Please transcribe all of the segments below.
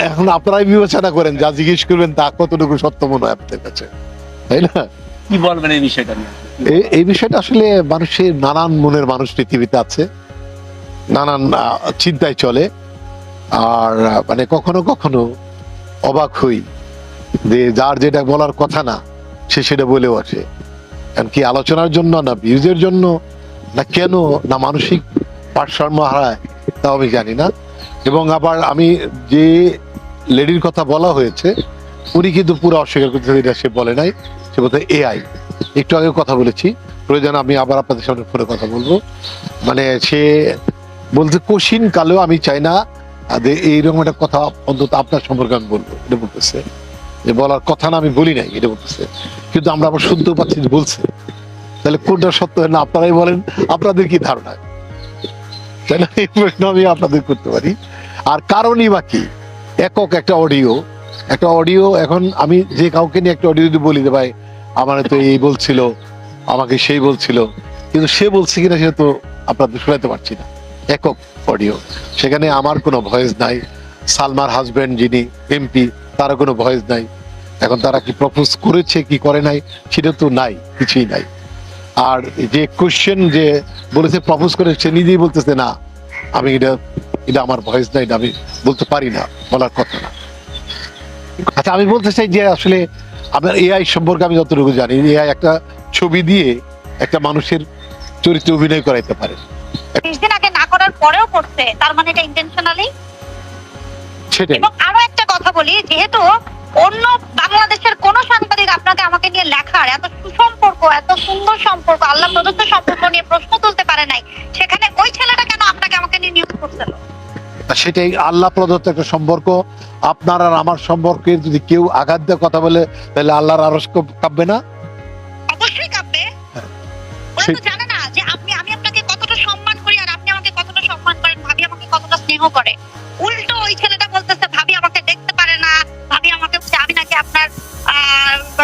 এখন আপনারাই বিবেচনা করেন, যা জিজ্ঞেস করবেন তা কতটুকু সত্য মনে হয় আপনাদের কাছে, তাই না? কি বলবেন এই বিষয়টা নিয়ে? এই বিষয়টা আসলে মানুষের নানান মনের মানুষ পৃথিবীতে আছে, নানান চিন্তায় চলে। আর মানে কখনো কখনো অবাক হই যে যার যেটা বলার কথা না সে সেটা বলেও আসে। কি আলোচনার জন্য, না ভিউজের জন্য, না কেন, না মানসিক ভারসাম্য হারায়, তাও আমি জানি না। এবং আবার আমি যে লেডির কথা বলা হয়েছে উনি কিন্তু পুরো অস্বীকার করতে, এটা সে বলে নাই, সে বলতে এআই। একটু আগে কথা বলেছি, প্রয়োজন আমি আবার আপনাদের সামনে ফোনে কথা বলবো। মানে সে বলতে কশিন কালেও আমি চাই না এইরকম একটা কথা অন্তত আপনার সম্পর্কে আমি বলবো, এটা বলতেছে। যে বলার কথা না আমি বলি নাই, এটা বলতেছে। কিন্তু আমরা আবার শুনতেও পাচ্ছি যে বলছে। তাহলে কোনটা সত্য হয় না আপনারাই বলেন, আপনাদের কি ধারণা, তাই না? এই প্রশ্ন আমি আপনাদের করতে পারি। আর কারণই বা কি? একক একটা অডিও, এখন আমি যে কাউকে নিয়ে একটা অডিও যদি বলি যে ভাই আমার তো এই বলছিল, আমাকে সেই বলছিল, কিন্তু সে বলছে কিনা সে তো আপনাদের শোনাতে পারছি না। একক অডিও, সেখানে আমার কোনো ভয়েস নাই, সালমার হাজবেন্ড যিনি এমপি তারও কোনো ভয়েস নাই। এখন তারা কি প্রপোজ করেছে কি করে নাই সেটা তো নাই, কিছুই নাই। আর যে কোশ্চেন যে বলেছে প্রপোজ করে, সে নিজেই বলতেছে না আমি এটা আমার ভয়েস নাই, এটা আমি বলতে পারি না, বলার কথা না। আচ্ছা, আমি বলতে চাই যে আসলে আপনার এআই সম্পর্কে আমি যতটুকু জানি, এআই একটা ছবি দিয়ে একটা মানুষের চরিত্রে অভিনয় করাইতে পারে। 30 দিন আগে না করার পরেও করছে, তার মানে এটা ইন্টেনশনালি। সেটাই। এবং আরো একটা কথা বলি, যেহেতু অন্য বাংলাদেশের কোন সাংবাদিক আপনাকে আমাকে নিয়ে লেখার এত সুসম্পর্ক, এত সুন্দর সম্পর্ক, আল্লাহ প্রদত্ত সম্পর্ক নিয়ে প্রশ্ন তুলতে পারে নাই, সেখানে ওই ছেলেটা কেন আপনাকে আমাকে নিয়ে নিউজ করছিল? সেটাই আল্লাহ প্রদত্ত একটা সম্পর্ক। আপনার আর আমার সম্পর্কে যদি কেউ আঘাত দিয়ে কথা বলে, তাহলে আল্লাহর আরশ কাঁপবে না? অবশ্যই কাঁপবে। ওরা তো জানে না যে আমি আপনাকে কতটা সম্মান করি আর আপনি আমাকে কতটা সম্মান করেন, ভাবি আমাকে কতটা স্নেহ করে। উল্টো ওই ছেলেটা বলতেছে ভাবি আমাকে দেখতে পারে না, ভাবি আমাকে, আমি নাকি আপনার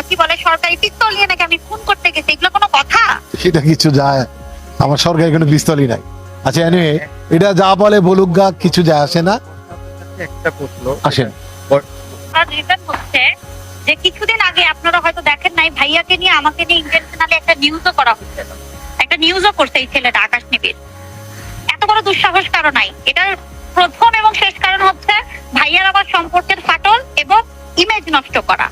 কি বলে সরকারি পিস্তল নিয়ে নাকি আমি খুন করতে গেছি। এগুলো কোনো কথা? সেটা কিছু যায়, আমার সরকারি কোনো পিস্তলই নাই। আচ্ছা, এনিওয়ে, এটা যা বলে বলুক গা, কিছু যায় আসে না। একটা প্রশ্ন আসেন। আর রিজন হচ্ছে যে কিছুদিন আগে আপনারা হয়তো দেখেন নাই, ভাইয়াকে নিয়ে আমাকে নিয়ে ইন্টেনশনালি একটা নিউজও করা হচ্ছিল, একটা নিউজও করছে এই ছেলেটা আকাশ নিবিড়। এত বড় দুঃসাহস কারো নাই। এটার প্রথম এবং শেষ কারণ হচ্ছে ভাইয়ার আমার সম্পর্কের ফাটল এবং ইমেজ নষ্ট করা।